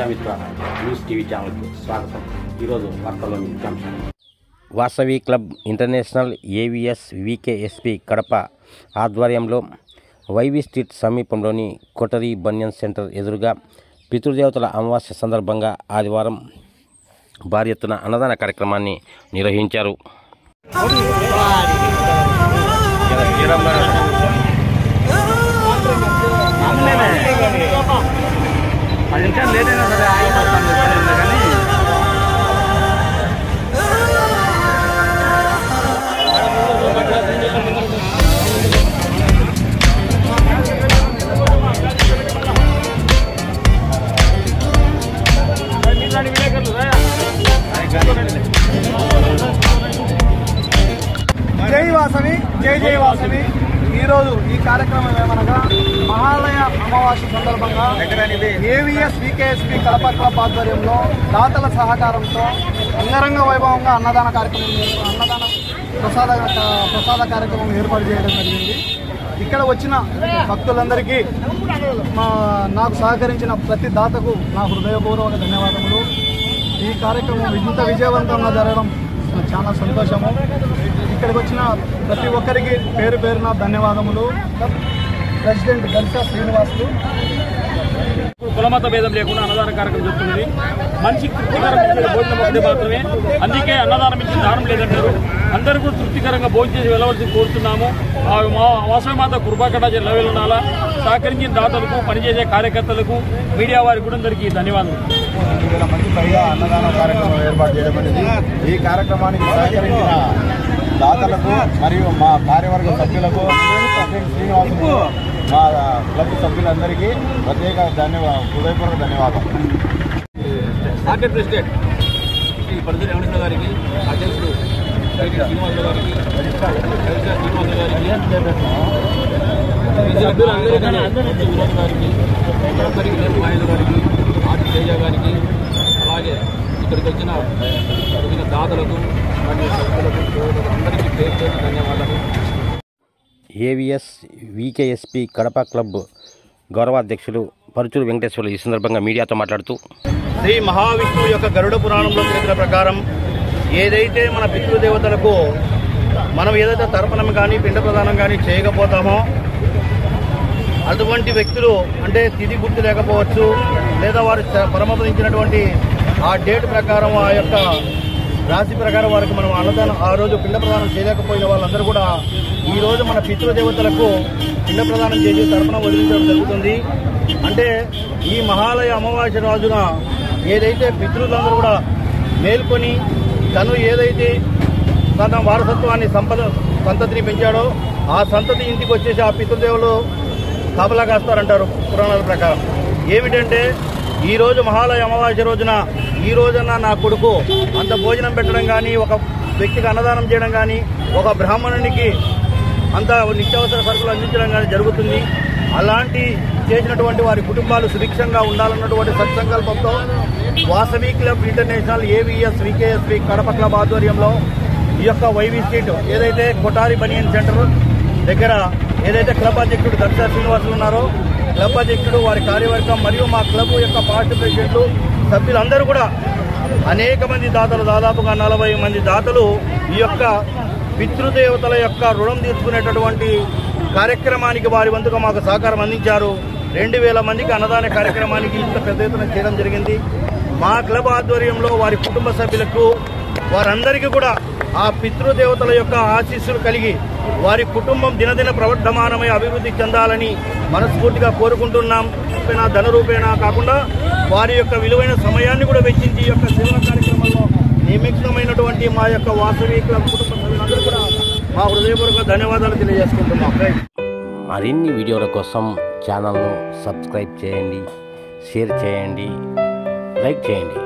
Prajamitra news TV ఛానల్కు స్వాగతం. ఈరోజు వార్తల్లోని ముఖ్యాంశాలు. Vasavi club international AVS VKSP Kadapa ఆధ్వర్యంలో వైవి స్ట్రీట్ సమీపంలోని కొటరీ బనియన్ సెంటర్ ఎదురుగా పితృదేవతల అమావాస్య సందర్భంగా ఆదివారం భారీ ఎత్తున అన్నదాన కార్యక్రమాన్ని నిర్వహించారు. జై వాసవి, జై జై వాసవి. ఈరోజు ఈ కార్యక్రమం ఏమనగా మహాలయ అమావాస్య సందర్భంగా ఏవిఎస్ వికేఎస్పి కడప క్లబ్ ఆధ్వర్యంలో దాతల సహకారంతో అంగరంగ వైభవంగా అన్నదాన ప్రసాద కార్యక్రమం ఏర్పాటు చేయడం జరిగింది. ఇక్కడ వచ్చిన భక్తులందరికీ నాకు సహకరించిన ప్రతి దాతకు నా హృదయపూర్వక ధన్యవాదములు. ఈ కార్యక్రమం ఇంత విజయవంతంగా జరగడం చాలా సంతోషము. ఇక్కడికి వచ్చిన ప్రతి ఒక్కరికి పేరు పేరున ధన్యవాదములు. ప్రెసిడెంట్ గల్సా శ్రీనివాసులు. కులమత భేదం లేకుండా అన్నదాన కార్యక్రమం జరుగుతుంది. మనిషికి తృప్తికరంగా ఇచ్చే భోజనం ఒకటి మాత్రమే. అందుకే అన్నదానం ఇచ్చిన దానం లేదంటారు. అందరూ కూడా తృప్తికరంగా భోజనం చేసి వెళ్ళవలసి కోరుతున్నాము. మా వాసవి మాత కృపాకటాచ లెవెలునాలా సహకరించిన దాతలకు, పనిచేసే కార్యకర్తలకు, మీడియా వారికి కూడా అందరికీ ధన్యవాదాలు. 2,000 మంది పైగా అన్నదాన కార్యక్రమం ఏర్పాటు చేయడం అనేది ఈ కార్యక్రమానికి సహకరించిన దాతలకు మరియు మా కార్యవర్గ సభ్యులకు, శ్రీనివాసులకు, మా క్లబ్ సభ్యులందరికీ ప్రత్యేక హృదయపూర్వక ధన్యవాదాలు. మార్కెట్ ప్రెసిడెంట్ శ్రీ పరిధి వెంకటేశ్వర గారికి, అధ్యక్షుడు శ్రీనివాసులు గారికి, శ్రీనివాసులు గారికి, సభ్యులందరికీ వినోద్ గారికి, మహేంద్ర గారికి, ఆర్టి తేజ గారికి, అలాగే ఇక్కడికి వచ్చిన వివిధ దాతలకు మరియు సభ్యులకు అందరికీ పేరు పేరు ధన్యవాదాలు. ఏవిఎస్ వికేఎస్పి కడప క్లబ్ గౌరవాధ్యక్షులు పరుచూరు వెంకటేశ్వర్లు ఈ సందర్భంగా మీడియాతో మాట్లాడుతూ, శ్రీ మహావిష్ణువు యొక్క గరుడ పురాణంలో చరిత్ర ప్రకారం ఏదైతే మన పితృదేవతలకు మనం ఏదైతే తర్పణం కానీ పిండ ప్రదానం కానీ చేయకపోతామో అటువంటి వ్యక్తులు, అంటే తిథి గుర్తు లేకపోవచ్చు, లేదా వారు పరమపదించినటువంటి ఆ డేట్ ప్రకారం, ఆ యొక్క రాశి ప్రకారం వారికి మనం అన్నదానం ఆ రోజు పిండ ప్రదానం చేయలేకపోయిన వాళ్ళందరూ కూడా ఈ రోజు మన పితృదేవతలకు పిండ ప్రదానం చేసి తర్పణం వదిలించడం జరుగుతుంది. అంటే ఈ మహాలయ అమావాస్య రోజున ఏదైతే పితృలందరూ కూడా మేల్కొని తను ఏదైతే తన వారసత్వాన్ని సంతతిని పెంచాడో ఆ సంతతి ఇంటికి వచ్చేసి ఆ పితృదేవులు కాపలా కాస్తారంటారు పురాణాల ప్రకారం. ఏమిటంటే ఈరోజు మహాలయ అమావాస్య రోజున ఈ రోజున నా కొడుకు అంత భోజనం పెట్టడం కానీ, ఒక వ్యక్తికి అన్నదానం చేయడం కానీ, ఒక బ్రాహ్మణునికి అంత నిత్యావసర సరుకులు అందించడం కానీ జరుగుతుంది. అలాంటి చేసినటువంటి వారి కుటుంబాలు సుభిక్షంగా ఉండాలన్నటువంటి సత్సంకల్పంతో Vasavi club international AVS VKSP Kadapa club ఆధ్వర్యంలో ఈ యొక్క వైవి స్ట్రీట్ ఏదైతే కొటారి బనియన్ సెంటర్ దగ్గర ఏదైతే క్లబ్ అధ్యక్షుడు గల్సా శ్రీనివాసులు ఉన్నారో, క్లబ్ అధ్యక్షుడు, వారి కార్యవర్గం మరియు మా క్లబ్ యొక్క పాస్ట్ ప్రెసిడెంట్లు, సభ్యులందరూ కూడా అనేక మంది దాతలు, దాదాపుగా 40 మంది దాతలు ఈ యొక్క పితృదేవతల యొక్క రుణం తీసుకునేటటువంటి కార్యక్రమానికి వారి వంతుగా మాకు సహకారం అందించారు. 2,000 మందికి అన్నదాన కార్యక్రమానికి ఇంత పెద్ద ఎత్తున చేయడం జరిగింది. మా క్లబ్ ఆధ్వర్యంలో వారి కుటుంబ సభ్యులకు, వారందరికీ కూడా ఆ పితృదేవతల యొక్క ఆశీస్సులు కలిగి వారి కుటుంబం దినదిన ప్రవర్ధమానమై అభివృద్ధి చెందాలని మనస్ఫూర్తిగా కోరుకుంటున్నాం. ధన రూపేణ కాకుండా వారి యొక్క విలువైన సమయాన్ని కూడా వెచ్చించి ఈ యొక్క సేవా కార్యక్రమంలో నియమితమైనటువంటి మా యొక్క వాసవి క్లబ్ కుటుంబ సభ్యులందరూ కూడా మా హృదయపూర్వక ధన్యవాదాలు తెలియజేసుకుంటున్నాం. మరిన్ని వీడియోల కోసం ఛానల్ను సబ్స్క్రైబ్ చేయండి, షేర్ చేయండి, లైక్ చేయండి.